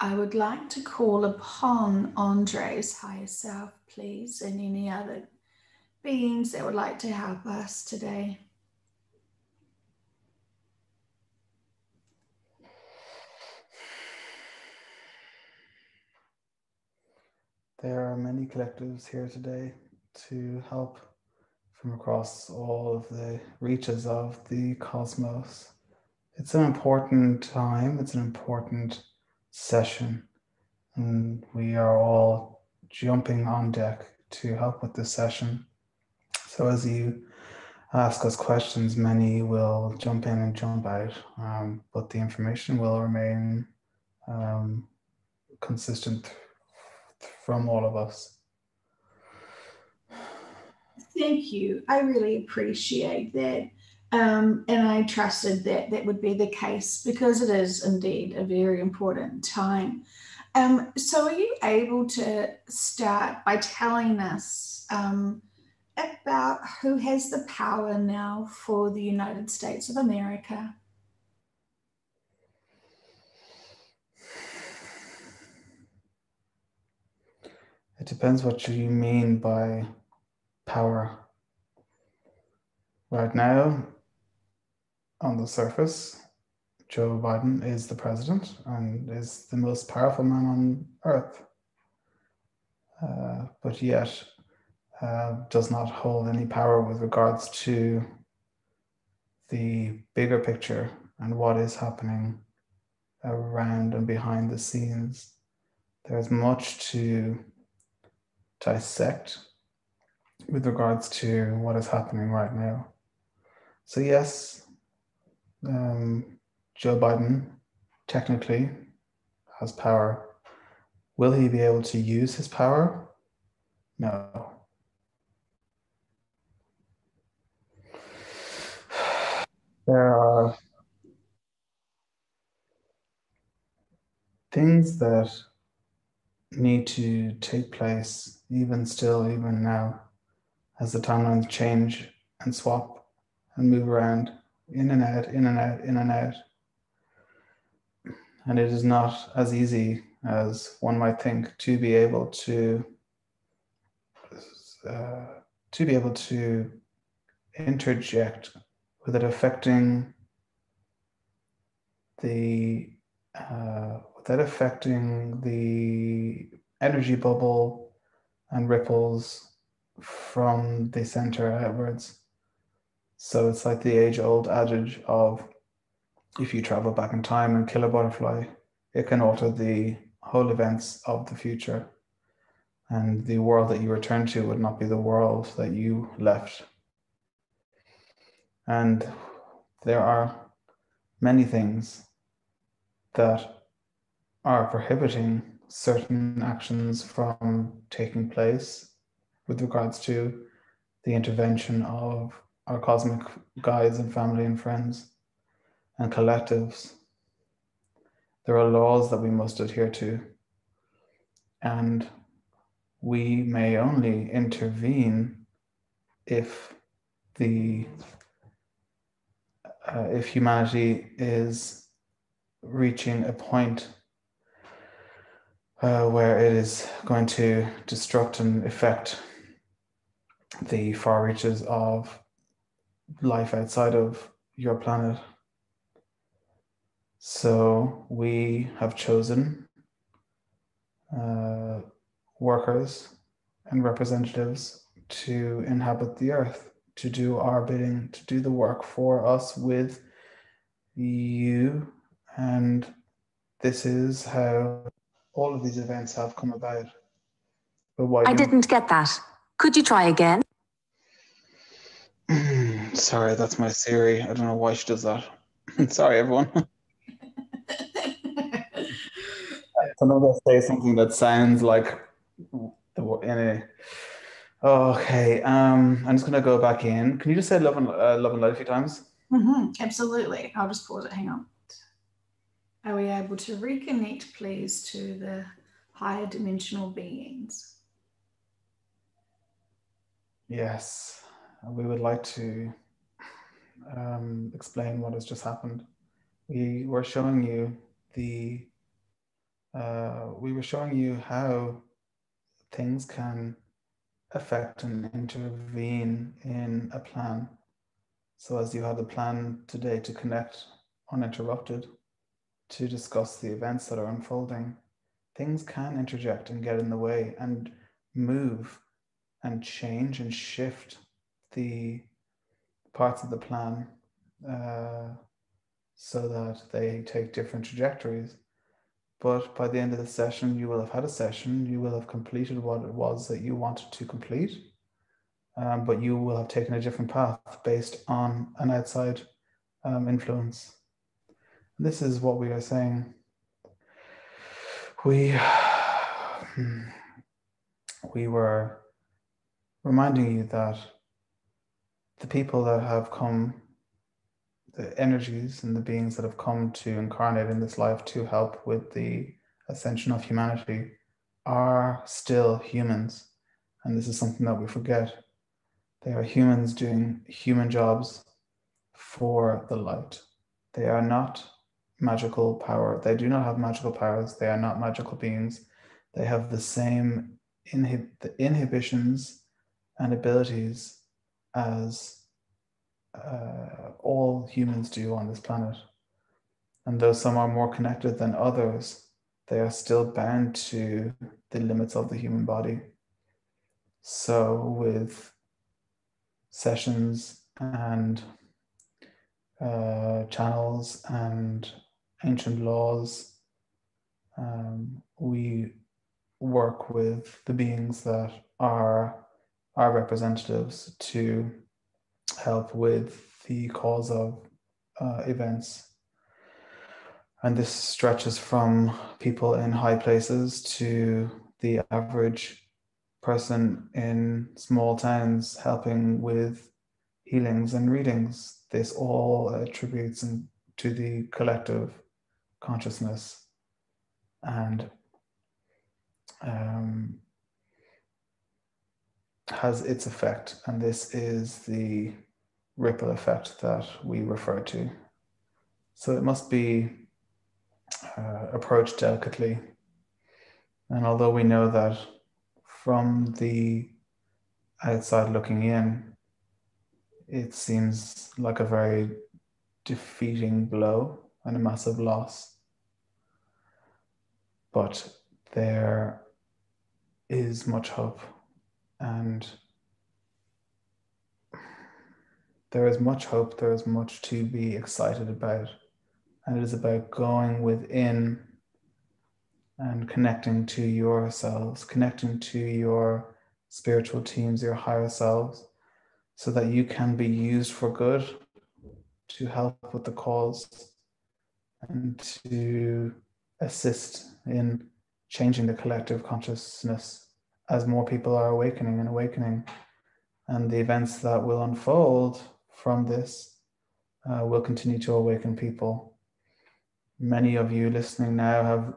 I would like to call upon Andre's higher self, please, and any other beings that would like to help us today. There are many collectives here today to help from across all of the reaches of the cosmos. It's an important time, it's an important session, and we are all jumping on deck to help with this session. So as you ask us questions, many will jump in and jump out, but the information will remain consistent from all of us. Thank you. I really appreciate that. And I trusted that that would be the case because it is indeed a very important time. So, are you able to start by telling us about who has the power now for the United States of America? It depends what you mean by power. Right now, on the surface, Joe Biden is the president and is the most powerful man on earth, but yet does not hold any power with regards to the bigger picture and what is happening around and behind the scenes. There's much to dissect with regards to what is happening right now. So yes, Joe Biden technically has power. Will he be able to use his power? No. There are things that need to take place even still, even now, as the timelines change and swap and move around, in and out, in and out, in and out. And it is not as easy as one might think to be able to interject without affecting the energy bubble and ripples from the center outwards. So it's like the age-old adage of, if you travel back in time and kill a butterfly, it can alter the whole events of the future. And the world that you return to would not be the world that you left. And there are many things that are prohibiting certain actions from taking place with regards to the intervention of our cosmic guides and family and friends and collectives. There are laws that we must adhere to, and we may only intervene if if humanity is reaching a point where it is going to destruct and affect the far reaches of life outside of your planet. So we have chosen workers and representatives to inhabit the earth, to do our bidding, to do the work for us with you. And this is how all of these events have come about. But why I didn't get that. Could you try again? Sorry, that's my Siri. I don't know why she does that. Sorry, everyone. Sometimes I say something that sounds like any. Okay, I'm just gonna go back in. Can you just say love and light a few times? Absolutely. I'll just pause it. Hang on. Are we able to reconnect, please, to the higher dimensional beings? Yes, we would like to explain what has just happened. We were showing you the we were showing you how things can affect and intervene in a plan. So as you had a plan today to connect uninterrupted, to discuss the events that are unfolding, things can interject and get in the way and move and change and shift the parts of the plan so that they take different trajectories. But by the end of the session, you will have had a session, you will have completed what it was that you wanted to complete, but you will have taken a different path based on an outside influence. This is what we are saying. We were reminding you that the people that have come, the energies and the beings that have come to incarnate in this life to help with the ascension of humanity are still humans. And this is something that we forget. They are humans doing human jobs for the light. They are not magical power. They do not have magical powers. They are not magical beings. They have the same inhibitions and abilities as all humans do on this planet. And though some are more connected than others, they are still bound to the limits of the human body. So with sessions and channels and ancient laws, we work with the beings that are our representatives to help with the cause of events. And this stretches from people in high places to the average person in small towns helping with healings and readings. This all attributes to the collective consciousness and has its effect. And this is the ripple effect that we refer to. So it must be approached delicately. And although we know that from the outside looking in, it seems like a very defeating blow and a massive loss. But there is much hope, and there is much hope, there is much to be excited about, and it is about going within and connecting to yourselves, connecting to your spiritual teams, your higher selves, so that you can be used for good, to help with the cause, and to assist in changing the collective consciousness as more people are awakening. And the events that will unfold from this will continue to awaken people. Many of you listening now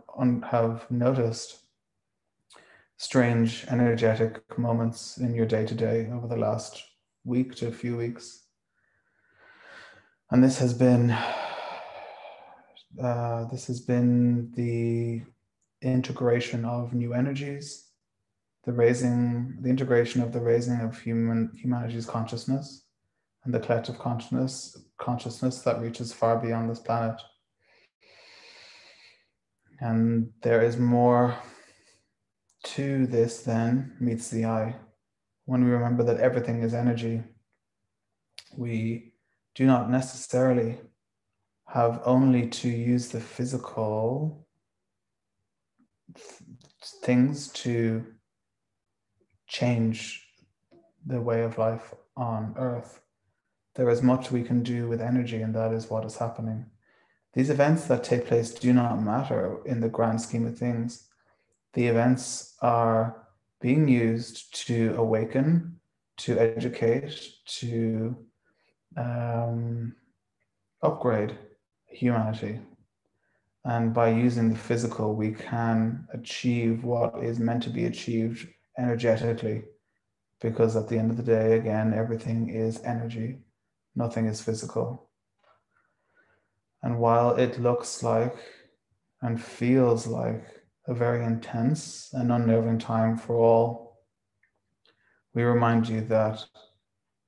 have noticed strange energetic moments in your day-to-day over the last week to a few weeks. And this has been the integration of new energies, the integration of the raising of humanity's consciousness and the collective consciousness that reaches far beyond this planet. And there is more to this than meets the eye. When we remember that everything is energy, we do not necessarily have only to use the physical things to change the way of life on Earth. There is much we can do with energy, and that is what is happening. These events that take place do not matter in the grand scheme of things. The events are being used to awaken, to educate, to upgrade humanity. And by using the physical, we can achieve what is meant to be achieved energetically. Because at the end of the day, again, everything is energy. Nothing is physical. And while it looks like and feels like a very intense and unnerving time for all, we remind you that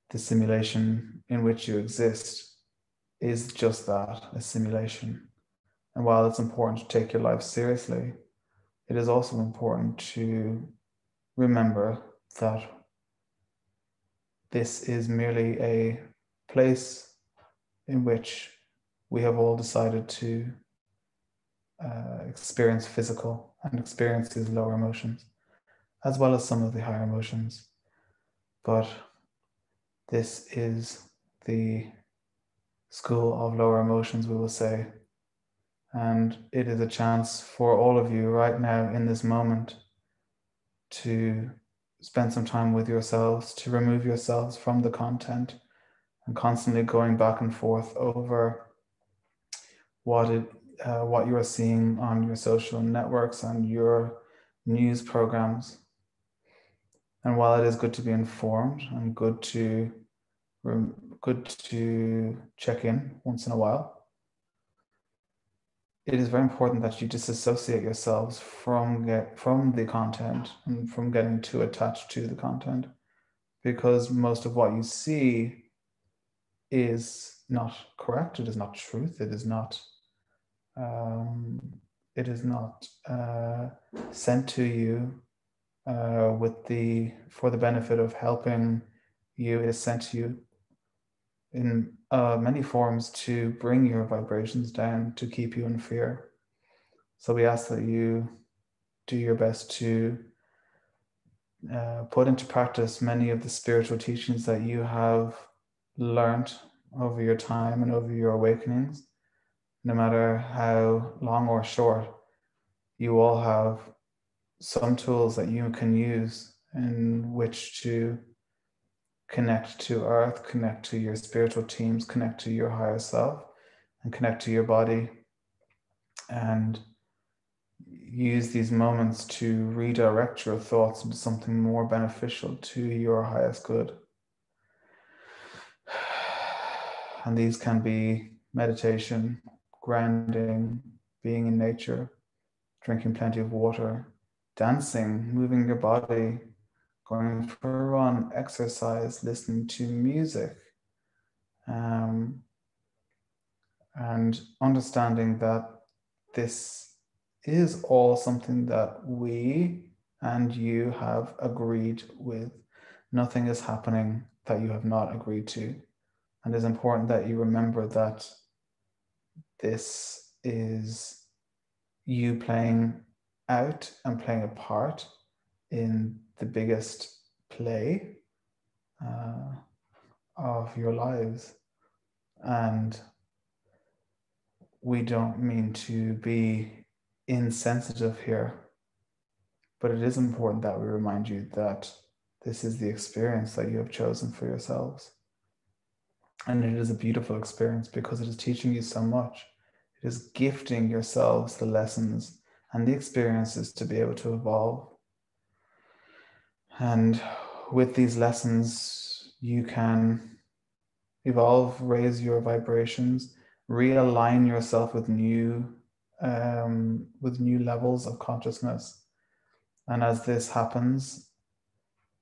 the simulation in which you exist is just that, a simulation. And while it's important to take your life seriously, it is also important to remember that this is merely a place in which we have all decided to experience physical and experience these lower emotions, as well as some of the higher emotions. But this is the school of lower emotions, we will say. And it is a chance for all of you right now in this moment to spend some time with yourselves, to remove yourselves from the content and constantly going back and forth over what you are seeing on your social networks and your news programs. And while it is good to be informed and good to check in once in a while, it is very important that you disassociate yourselves from the content and from getting too attached to the content, because most of what you see is not correct. It is not truth. It is not sent to you for the benefit of helping you. It is sent to you in many forms to bring your vibrations down, to keep you in fear. So we ask that you do your best to put into practice many of the spiritual teachings that you have learned over your time and over your awakenings. No matter how long or short, you all have some tools that you can use in which to connect to earth, connect to your spiritual teams, connect to your higher self, and connect to your body, and use these moments to redirect your thoughts into something more beneficial to your highest good. And these can be meditation, grounding, being in nature, drinking plenty of water, dancing, moving your body, going for a run, exercise, listening to music, and understanding that this is all something that we and you have agreed with. Nothing is happening that you have not agreed to. And it's important that you remember that this is you playing out and playing a part in the biggest play of your lives. And we don't mean to be insensitive here, but it is important that we remind you that this is the experience that you have chosen for yourselves. And it is a beautiful experience because it is teaching you so much. It is gifting yourselves the lessons and the experiences to be able to evolve. And with these lessons, you can evolve, raise your vibrations, realign yourself with new levels of consciousness. And as this happens,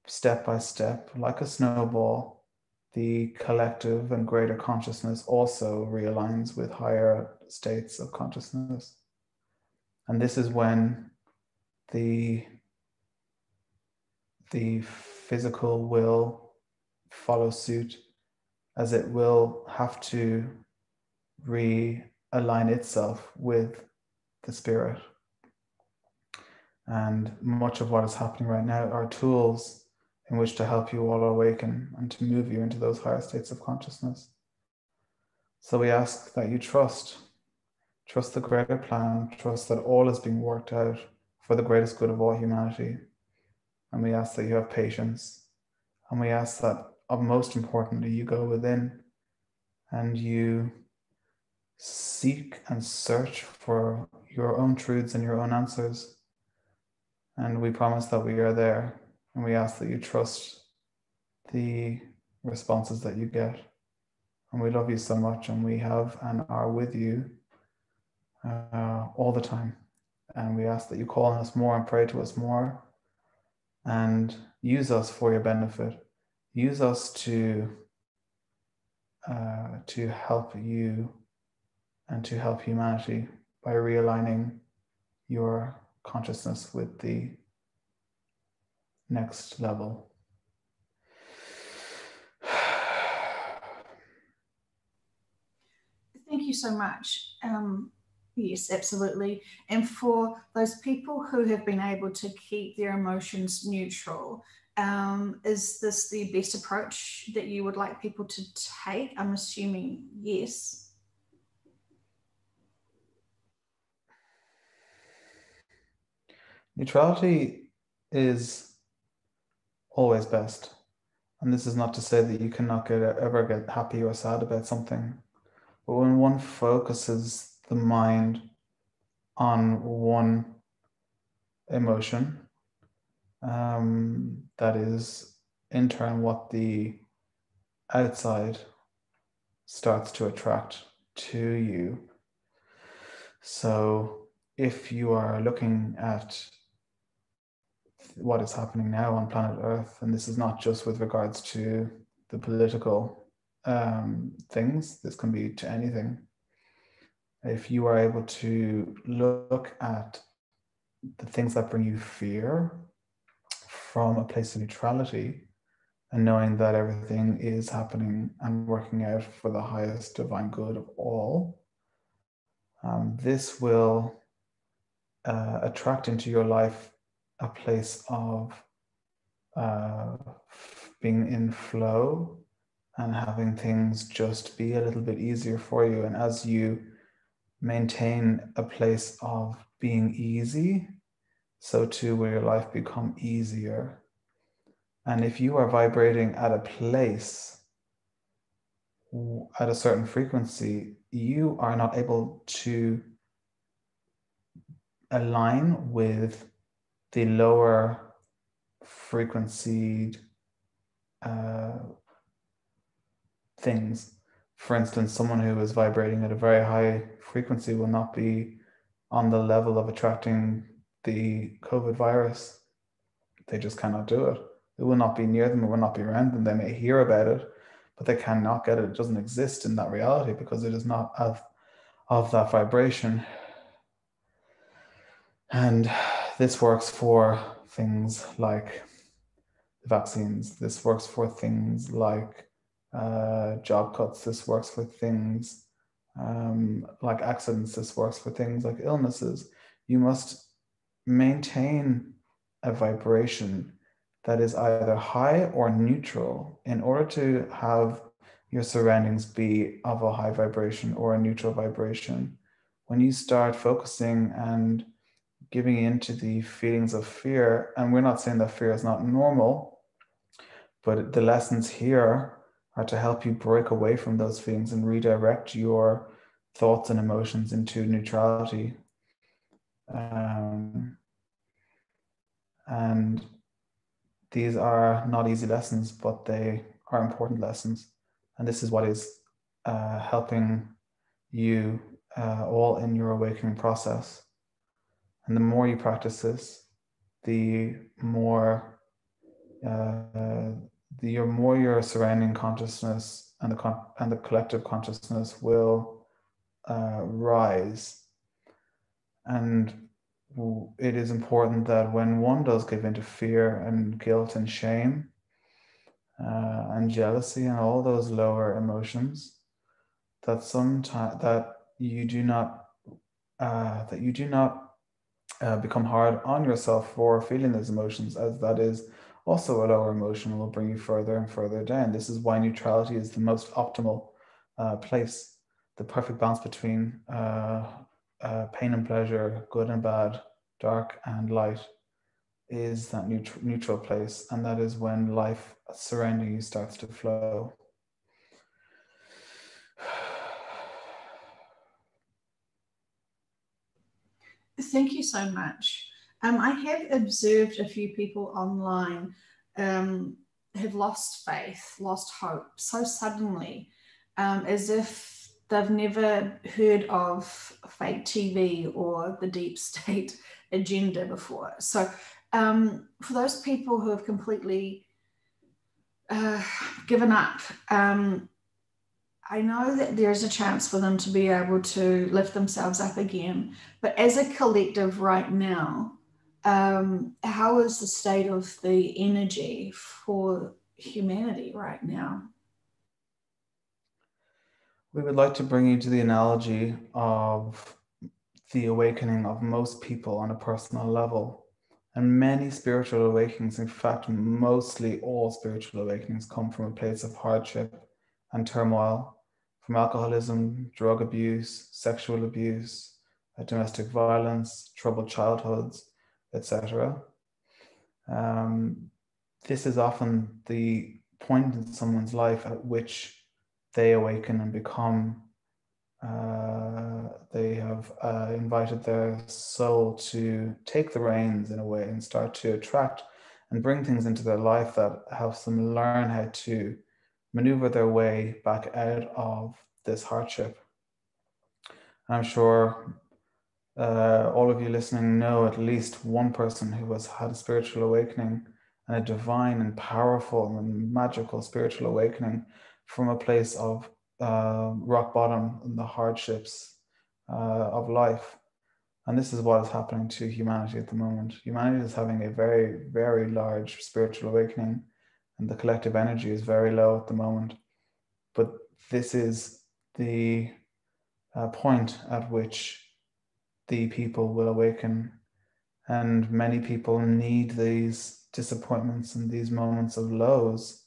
step by step, like a snowball, the collective and greater consciousness also realigns with higher states of consciousness. And this is when the physical will follow suit, as it will have to realign itself with the spirit. And much of what is happening right now are tools in which to help you all awaken and to move you into those higher states of consciousness. So we ask that you trust the greater plan, trust that all is being worked out for the greatest good of all humanity. And we ask that you have patience. And we ask that, most importantly, you go within and you seek and search for your own truths and your own answers. And we promise that we are there. And we ask that you trust the responses that you get. And we love you so much, and we have and are with you all the time. And we ask that you call on us more and pray to us more and use us for your benefit. Use us to help you and to help humanity by realigning your consciousness with the next level. Thank you so much. Yes, absolutely. And for those people who have been able to keep their emotions neutral, is this the best approach that you would like people to take? I'm assuming yes. Neutrality is always best. And this is not to say that you cannot ever get happy or sad about something. But when one focuses the mind on one emotion, that is in turn what the outside starts to attract to you. So if you are looking at what is happening now on planet Earth, and this is not just with regards to the political things, this can be to anything. If you are able to look at the things that bring you fear from a place of neutrality and knowing that everything is happening and working out for the highest divine good of all, this will attract into your life a place of being in flow and having things just be a little bit easier for you. And as you maintain a place of being easy, so too will your life become easier. And if you are vibrating at a place, at a certain frequency, you are not able to align with the lower frequency things. For instance, someone who is vibrating at a very high frequency will not be on the level of attracting the COVID virus. They just cannot do it. It will not be near them, it will not be around them. They may hear about it, but they cannot get it. It doesn't exist in that reality because it is not of that vibration. And this works for things like vaccines. This works for things like job cuts. This works for things like accidents. This works for things like illnesses. You must maintain a vibration that is either high or neutral in order to have your surroundings be of a high vibration or a neutral vibration. When you start focusing and giving into the feelings of fear, and we're not saying that fear is not normal, but the lessons here are to help you break away from those feelings and redirect your thoughts and emotions into neutrality. And these are not easy lessons, but they are important lessons. And this is what is helping you all in your awakening process. And the more you practice this, the more your surrounding consciousness and the collective consciousness will rise. And it is important that when one does give into fear and guilt and shame and jealousy and all those lower emotions, that sometimes that you do not become hard on yourself for feeling those emotions, as that is also a lower emotion and will bring you further and further down. This is why neutrality is the most optimal place, the perfect balance between pain and pleasure, good and bad, dark and light, is that neutral place. And that is when life surrounding you starts to flow. Thank you so much. I have observed a few people online have lost faith, lost hope so suddenly, as if they've never heard of fake TV or the deep state agenda before. So for those people who have completely given up, I know that there's a chance for them to be able to lift themselves up again. But as a collective right now, how is the state of the energy for humanity right now? We would like to bring you to the analogy of the awakening of most people on a personal level. And many spiritual awakenings, in fact, mostly all spiritual awakenings, come from a place of hardship and turmoil, from alcoholism, drug abuse, sexual abuse, domestic violence, troubled childhoods, etc. This is often the point in someone's life at which they awaken and become, they have invited their soul to take the reins in a way and start to attract and bring things into their life that helps them learn how to maneuver their way back out of this hardship. I'm sure all of you listening know at least one person who has had a spiritual awakening, and a divine and powerful and magical spiritual awakening from a place of rock bottom in the hardships of life. And this is what is happening to humanity at the moment. Humanity is having a very, very large spiritual awakening, and the collective energy is very low at the moment. But this is the point at which the people will awaken, and many people need these disappointments and these moments of lows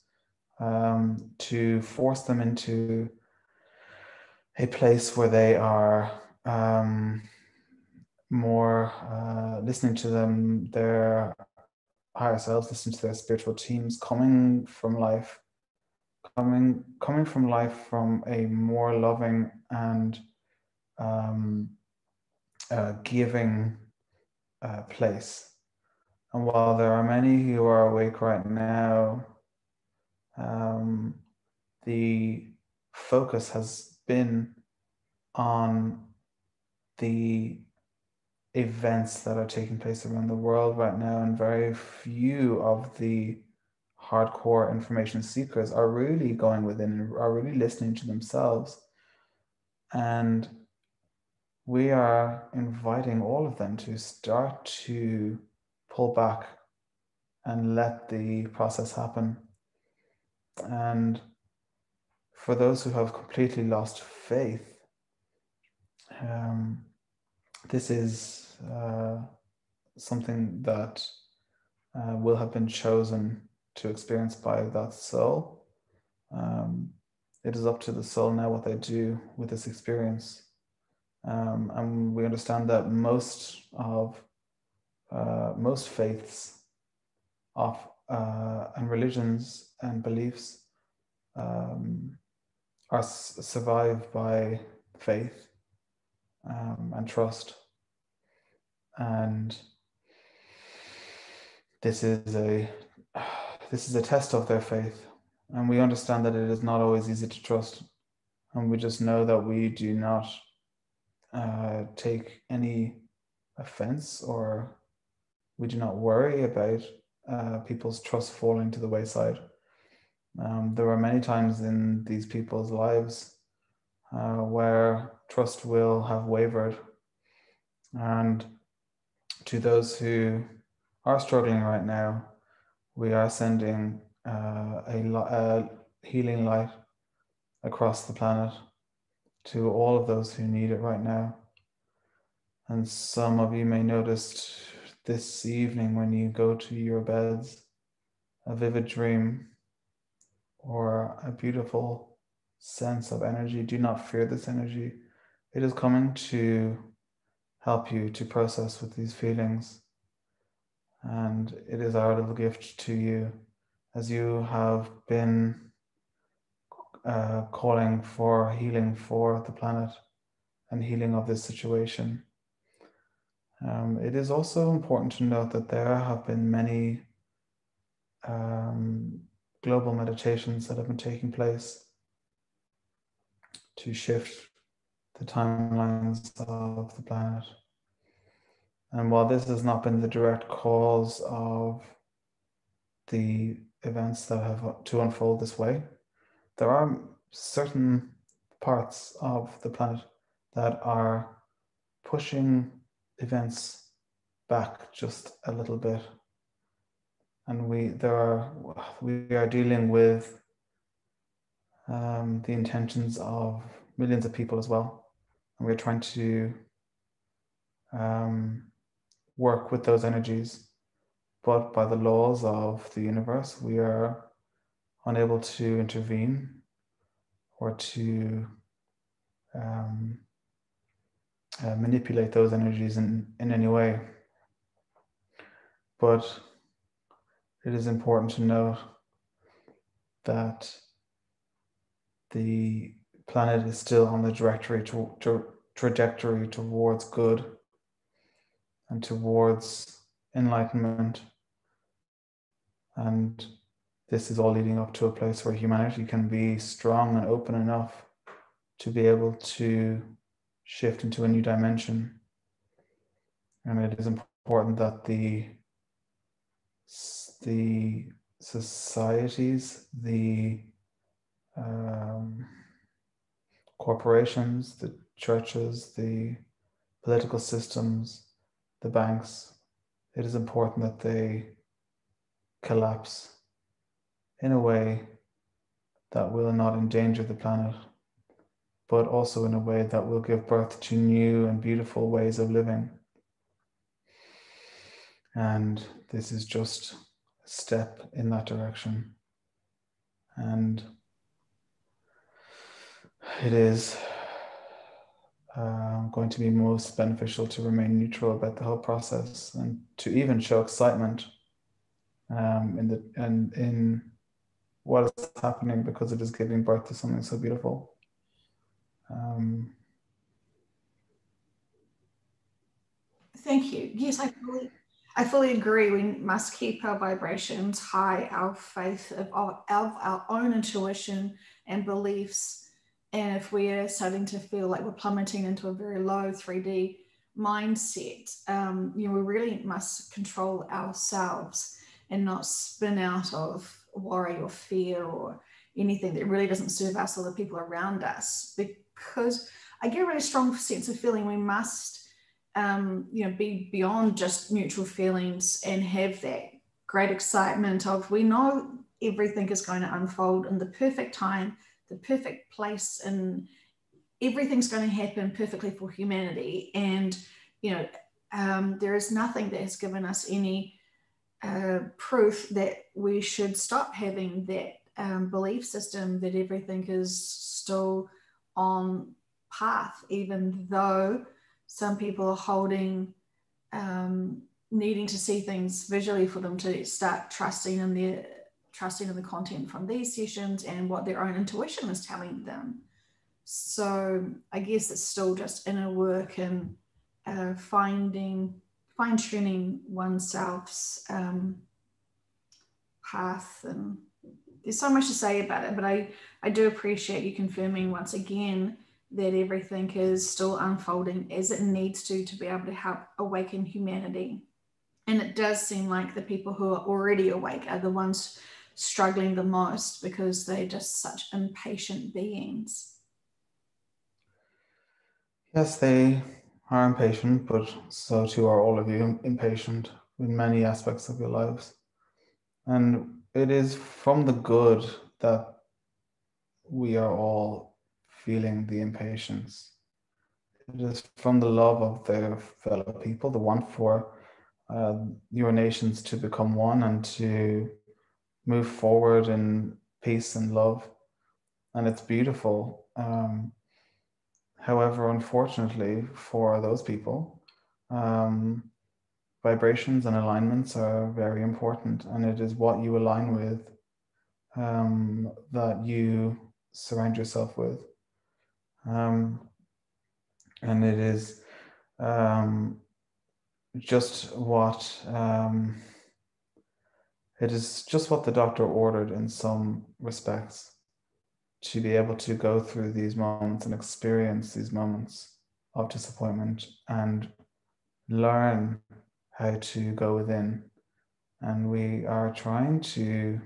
to force them into a place where they are more listening to them, their higher selves, listening to their spiritual teams, coming from life from a more loving and giving place. And while there are many who are awake right now, the focus has been on the events that are taking place around the world right now, and very few of the hardcore information seekers are really going within and are really listening to themselves. And we are inviting all of them to start to pull back and let the process happen. And for those who have completely lost faith, this is something that will have been chosen to experience by that soul. It is up to the soul now what they do with this experience. And we understand that most faiths and religions and beliefs are survived by faith and trust. And this is a test of their faith. And we understand that it is not always easy to trust. And we just know that we do not take any offense, or we do not worry about people's trust falling to the wayside. There are many times in these people's lives where trust will have wavered. And to those who are struggling right now, we are sending a healing light across the planet to all of those who need it right now. And some of you may notice this evening when you go to your beds, a vivid dream or a beautiful sense of energy. Do not fear this energy. It is coming to help you to process with these feelings. And it is our little gift to you, as you have been calling for healing for the planet and healing of this situation. It is also important to note that there have been many global meditations that have been taking place to shift the timelines of the planet. And while this has not been the direct cause of the events that have to unfold this way, there are certain parts of the planet that are pushing events back just a little bit. And we are dealing with the intentions of millions of people as well. And we're trying to work with those energies. But by the laws of the universe, we are unable to intervene or to manipulate those energies in any way. But it is important to note that the planet is still on the trajectory towards good and towards enlightenment. And this is all leading up to a place where humanity can be strong and open enough to be able to shift into a new dimension. And it is important that the societies, the corporations, the churches, the political systems, the banks, it is important that they collapse in a way that will not endanger the planet, but also in a way that will give birth to new and beautiful ways of living. And this is just a step in that direction. And it is going to be most beneficial to remain neutral about the whole process and to even show excitement in what is happening, because it is giving birth to something so beautiful. Thank you. Yes, I fully agree. We must keep our vibrations high, our faith of our own intuition and beliefs. And if we are starting to feel like we're plummeting into a very low 3D mindset, we really must control ourselves and not spin out of worry or fear or anything that really doesn't serve us or the people around us. Because I get a really strong sense of feeling we must be beyond just neutral feelings and have that great excitement of, we know everything is going to unfold in the perfect time, the perfect place, and everything's going to happen perfectly for humanity. And, there is nothing that has given us any proof that we should stop having that belief system that everything is still on path, even though some people are holding, needing to see things visually for them to start trusting in the content from these sessions and what their own intuition is telling them. So I guess it's still just inner work and fine-tuning oneself's path. And there's so much to say about it, but I do appreciate you confirming once again that everything is still unfolding as it needs to be able to help awaken humanity. And it does seem like the people who are already awake are the ones struggling the most, because they're just such impatient beings. Yes, they are impatient, but so too are all of you impatient in many aspects of your lives. And it is from the good that we are all feeling the impatience. It is from the love of their fellow people, the want for your nations to become one and to move forward in peace and love. And it's beautiful. However, unfortunately for those people, vibrations and alignments are very important, and it is what you align with that you surround yourself with. And it is just what the doctor ordered in some respects, to be able to go through these moments and experience these moments of disappointment and learn how to go within. And we are trying to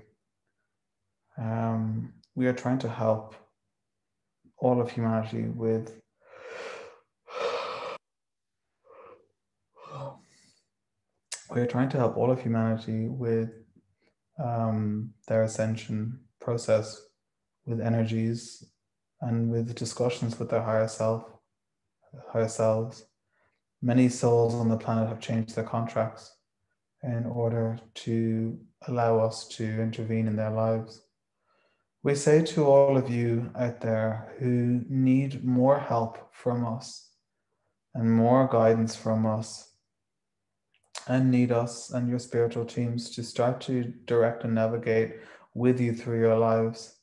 help all of humanity with their ascension process, with energies and with discussions with their higher selves. Many souls on the planet have changed their contracts in order to allow us to intervene in their lives. We say to all of you out there who need more help from us and more guidance from us, and need us and your spiritual teams to start to direct and navigate with you through your lives,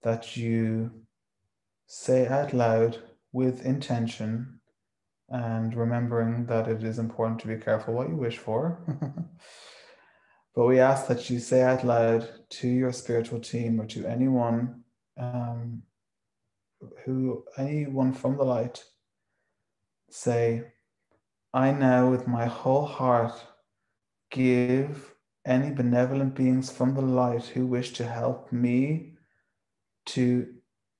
that you say out loud with intention and remembering that it is important to be careful what you wish for. But we ask that you say out loud to your spiritual team or to anyone from the light, say, I now with my whole heart give any benevolent beings from the light who wish to help me,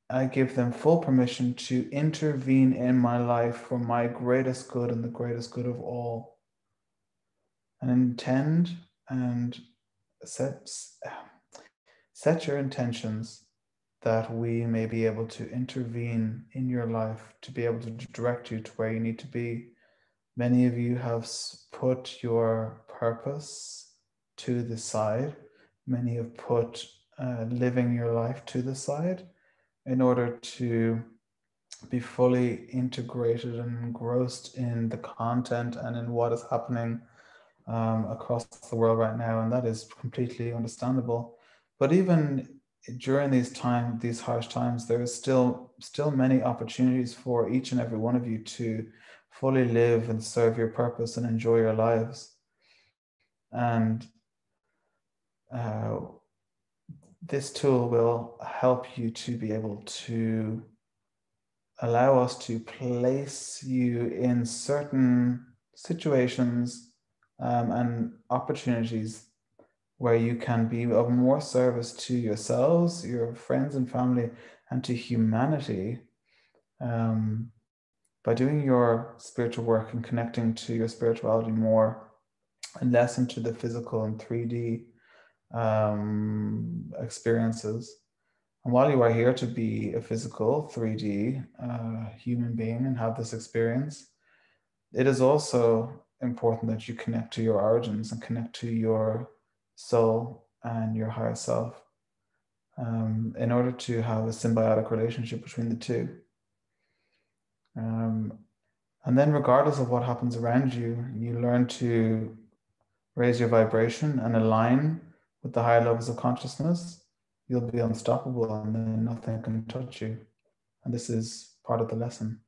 I give them full permission to intervene in my life for my greatest good and the greatest good of all. And intend and set your intentions that we may be able to intervene in your life, to be able to direct you to where you need to be. Many of you have put your purpose to the side. Many have put living your life to the side in order to be fully integrated and engrossed in the content and in what is happening across the world right now. And that is completely understandable. But even during these harsh times, there is still many opportunities for each and every one of you to fully live and serve your purpose and enjoy your lives. And this tool will help you to be able to allow us to place you in certain situations and opportunities where you can be of more service to yourselves, your friends and family, and to humanity by doing your spiritual work and connecting to your spirituality more and less into the physical and 3D experiences. And while you are here to be a physical 3D human being and have this experience, it is also important that you connect to your origins and connect to your soul and your higher self in order to have a symbiotic relationship between the two. And then regardless of what happens around you, you learn to raise your vibration and align with the higher levels of consciousness. You'll be unstoppable and then nothing can touch you. And this is part of the lesson.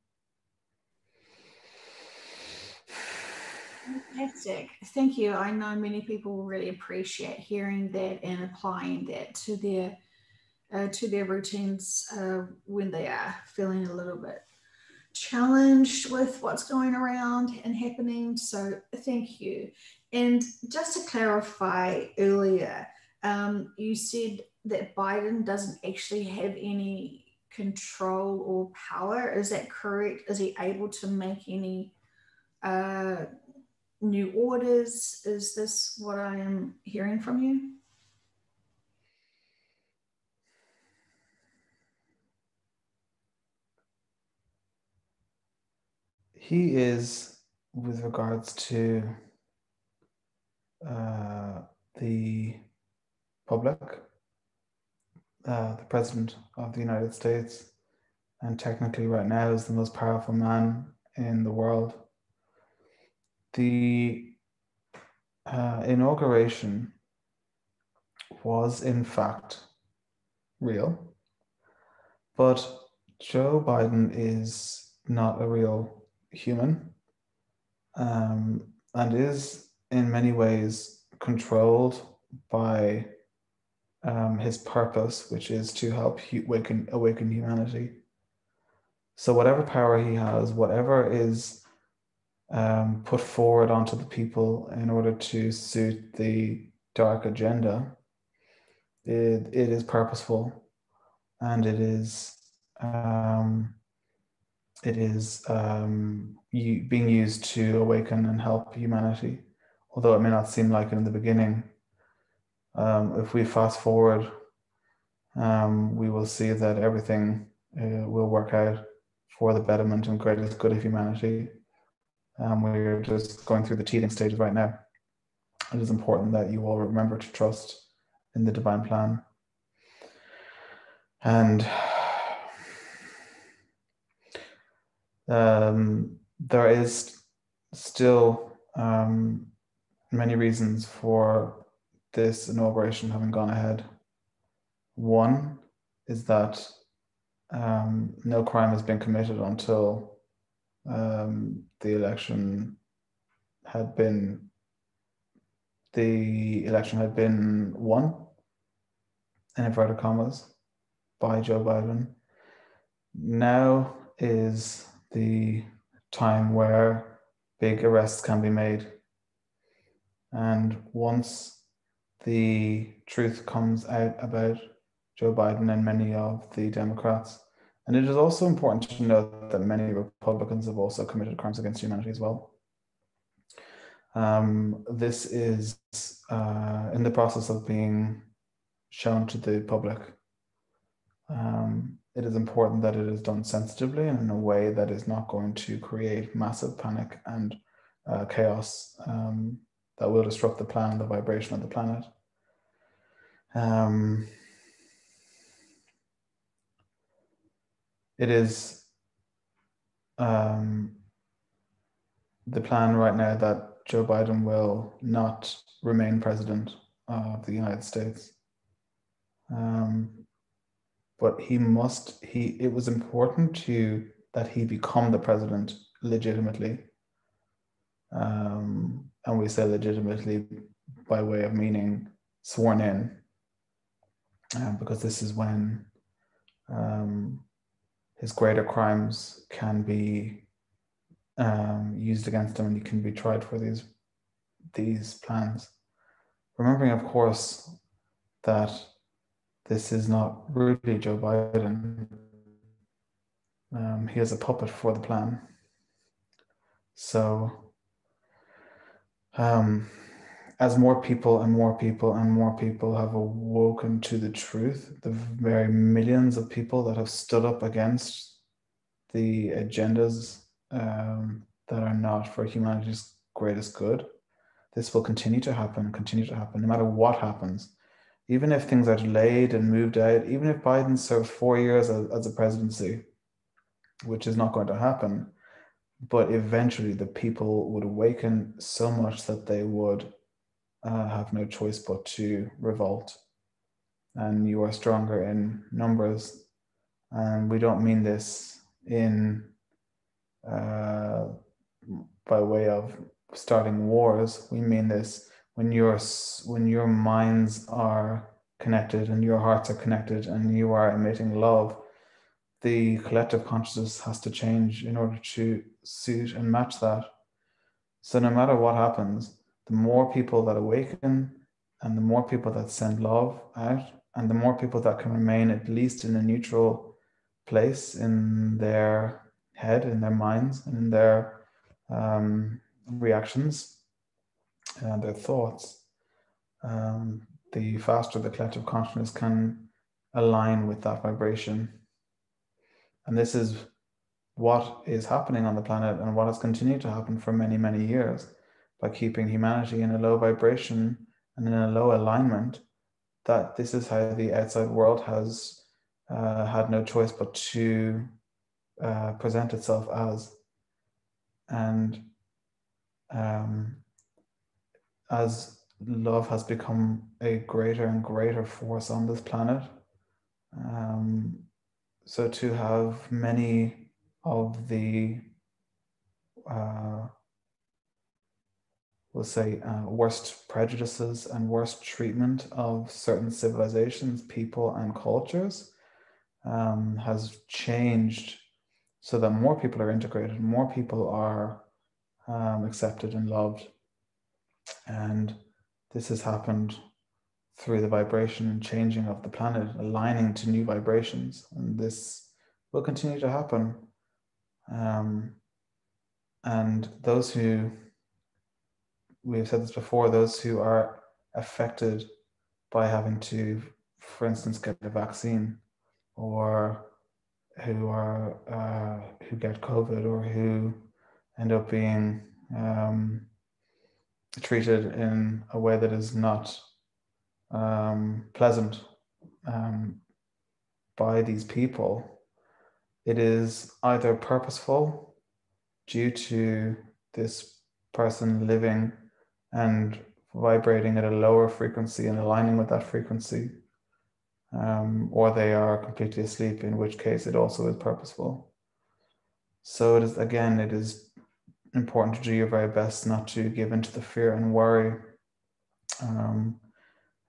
Fantastic. Thank you. I know many people will really appreciate hearing that and applying that to their routines when they are feeling a little bit challenged with what's going around and happening. So thank you. And just to clarify earlier, you said that Biden doesn't actually have any control or power. Is that correct? Is he able to make any new orders? Is this what I am hearing from you? He is, with regards to the public, the President of the United States, and technically right now is the most powerful man in the world. The inauguration was in fact real, but Joe Biden is not a real human and is in many ways controlled by his purpose, which is to help awaken humanity. So whatever power he has, whatever is put forward onto the people in order to suit the dark agenda, it is purposeful, and it is being used to awaken and help humanity, although it may not seem like it in the beginning. If we fast forward, we will see that everything will work out for the betterment and greatest good of humanity. We're just going through the teething stages right now. It is important that you all remember to trust in the divine plan. And there is still many reasons for this inauguration having gone ahead. One is that no crime has been committed until the election had been won, in inverted commas, by Joe Biden. Now is the time where big arrests can be made. And once the truth comes out about Joe Biden and many of the Democrats, and it is also important to note that many Republicans have also committed crimes against humanity as well. This is in the process of being shown to the public. It is important that it is done sensitively and in a way that is not going to create massive panic and chaos that will disrupt the plan and the vibration of the planet. It is the plan right now that Joe Biden will not remain president of the United States. But it was important that he become the president legitimately. And we say legitimately by way of meaning sworn in, because this is when his greater crimes can be used against him, and he can be tried for these plans. Remembering, of course, that this is not really Joe Biden. He is a puppet for the plan. So as more people and more people and more people have awoken to the truth, the very millions of people that have stood up against the agendas that are not for humanity's greatest good, this will continue to happen, no matter what happens. Even if things are delayed and moved out, even if Biden serves 4 years as a presidency, which is not going to happen, but eventually the people would awaken so much that they would have no choice but to revolt. And you are stronger in numbers. And we don't mean this by way of starting wars. We mean this when your minds are connected and your hearts are connected and you are emitting love. The collective consciousness has to change in order to suit and match that. So no matter what happens, the more people that awaken and the more people that send love out and the more people that can remain at least in a neutral place in their head, in their minds, and in their reactions and their thoughts, the faster the collective consciousness can align with that vibration. And this is what is happening on the planet and what has continued to happen for many, many years by keeping humanity in a low vibration and in a low alignment, that this is how the outside world has had no choice but to present itself as. And as love has become a greater and greater force on this planet, so to have many of the we'll say, worst prejudices and worst treatment of certain civilizations, people, and cultures has changed so that more people are integrated, more people are accepted and loved. And this has happened through the vibration and changing of the planet, aligning to new vibrations. And this will continue to happen. And those who, we've said this before, those who are affected by having to, for instance, get a vaccine, or who get COVID, or who end up being treated in a way that is not pleasant by these people, it is either purposeful due to this person living and vibrating at a lower frequency and aligning with that frequency, or they are completely asleep, in which case it also is purposeful. So it is important to do your very best not to give into the fear and worry,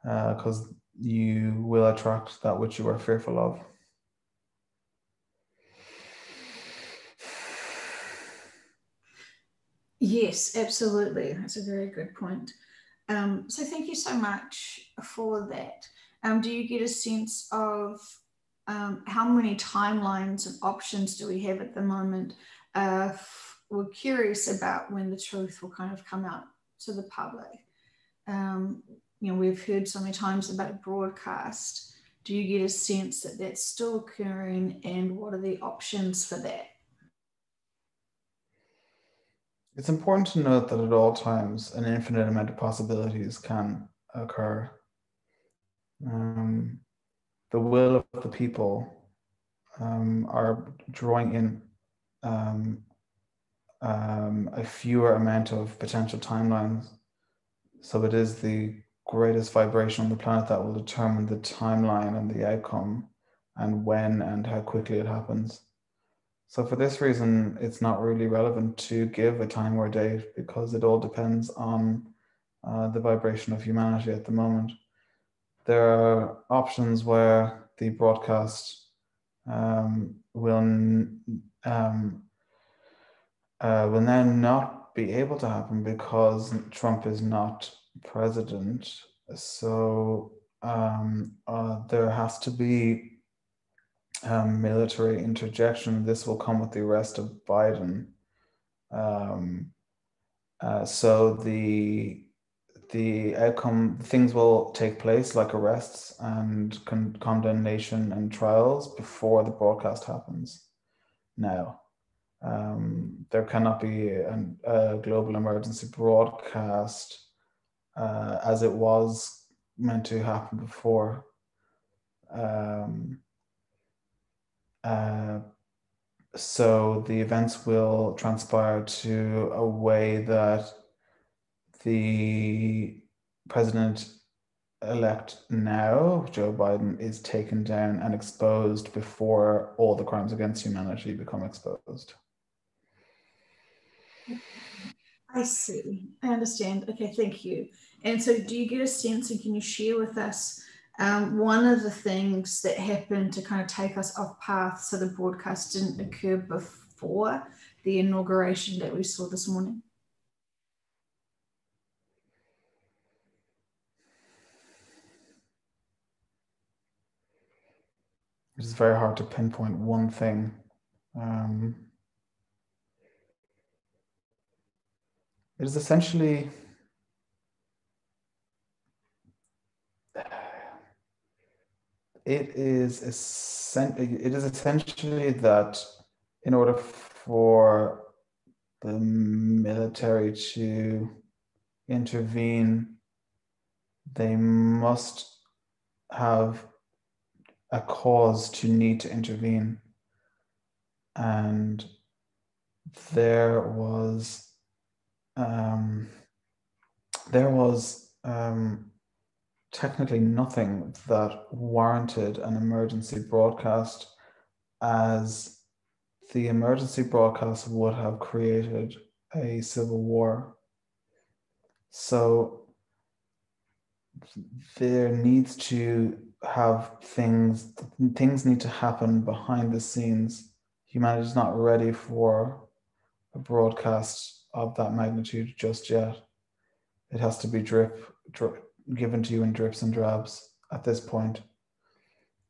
because you will attract that which you are fearful of. Yes, absolutely. That's a very good point. So thank you so much for that. Do you get a sense of how many timelines and options do we have at the moment? We're curious about when the truth will kind of come out to the public. We've heard so many times about a broadcast. Do you get a sense that that's still occurring, and what are the options for that? It's important to note that at all times, an infinite amount of possibilities can occur. The will of the people are drawing in a fewer amount of potential timelines. So it is the greatest vibration on the planet that will determine the timeline and the outcome, and when and how quickly it happens. So for this reason, it's not really relevant to give a time or date, because it all depends on the vibration of humanity at the moment. There are options where the broadcast will now not be able to happen because Trump is not president. So there has to be military interjection. This will come with the arrest of Biden. So the outcome, things will take place like arrests and condemnation and trials before the broadcast happens. Now, there cannot be a global emergency broadcast as it was meant to happen before. So the events will transpire to a way that the president-elect now, Joe Biden, is taken down and exposed before all the crimes against humanity become exposed. I see. I understand. Okay, thank you. And so do you get a sense, and can you share with us one of the things that happened to kind of take us off path so the broadcast didn't occur before the inauguration that we saw this morning? It is very hard to pinpoint one thing. It is essentially essentially that in order for the military to intervene, they must have a cause to need to intervene. And there was technically nothing that warranted an emergency broadcast, as the emergency broadcast would have created a civil war. So there needs to have things need to happen behind the scenes. Humanity is not ready for a broadcast of that magnitude just yet. It has to be given to you in drips and drabs at this point.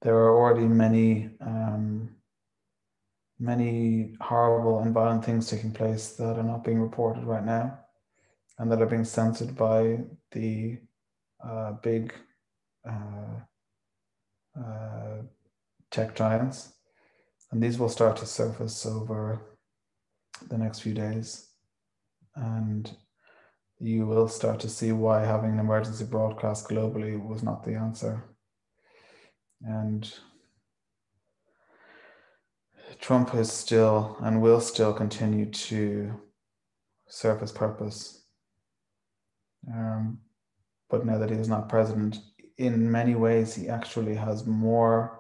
There are already many horrible and violent things taking place that are not being reported right now and that are being censored by the big tech giants. And these will start to surface over the next few days. And you will start to see why having an emergency broadcast globally was not the answer. And Trump is still and will still continue to serve his purpose. But now that he is not president, in many ways, he actually has more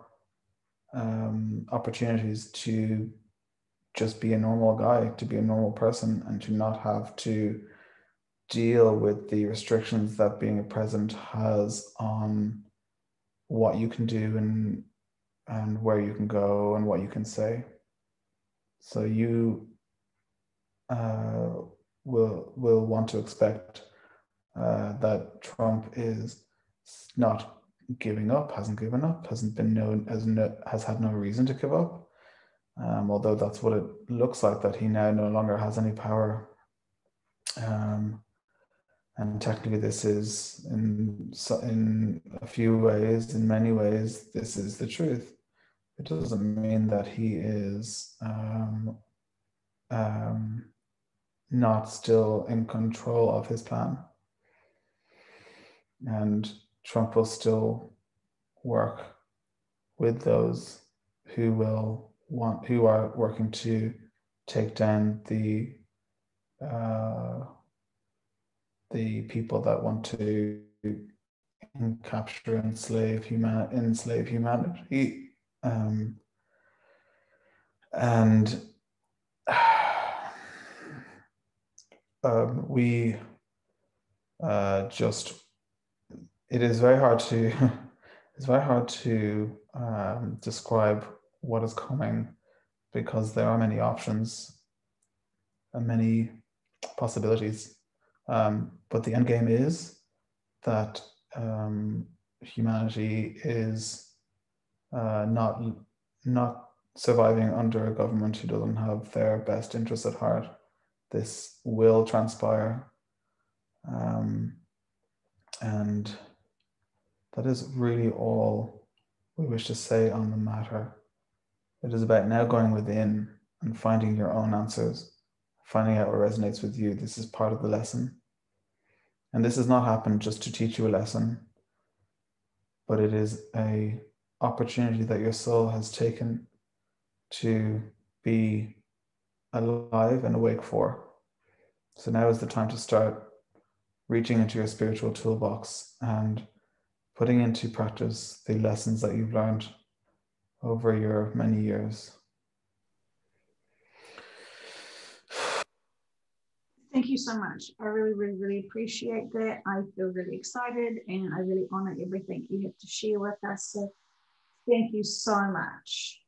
opportunities to just be a normal guy, to be a normal person, and to not have to deal with the restrictions that being a president has on what you can do and where you can go and what you can say. So you will want to expect that Trump is not giving up, hasn't given up, hasn't been known as has had no reason to give up. Although that's what it looks like, that he now no longer has any power. And technically this is in a few ways, in many ways, this is the truth. It doesn't mean that he is not still in control of his plan. And Trump will still work with those who are working to take down the people that want to capture and enslave humanity. We just, it is very hard to describe what is coming, because there are many options and many possibilities. But the end game is that humanity is not surviving under a government who doesn't have their best interests at heart. This will transpire, and that is really all we wish to say on the matter. It is about now going within and finding your own answers, finding out what resonates with you. This is part of the lesson. And this has not happened just to teach you a lesson, but it is an opportunity that your soul has taken to be alive and awake for. So now is the time to start reaching into your spiritual toolbox and putting into practice the lessons that you've learned over your many years. Thank you so much. I really, really, really appreciate that. I feel really excited and I really honor everything you have to share with us. So thank you so much.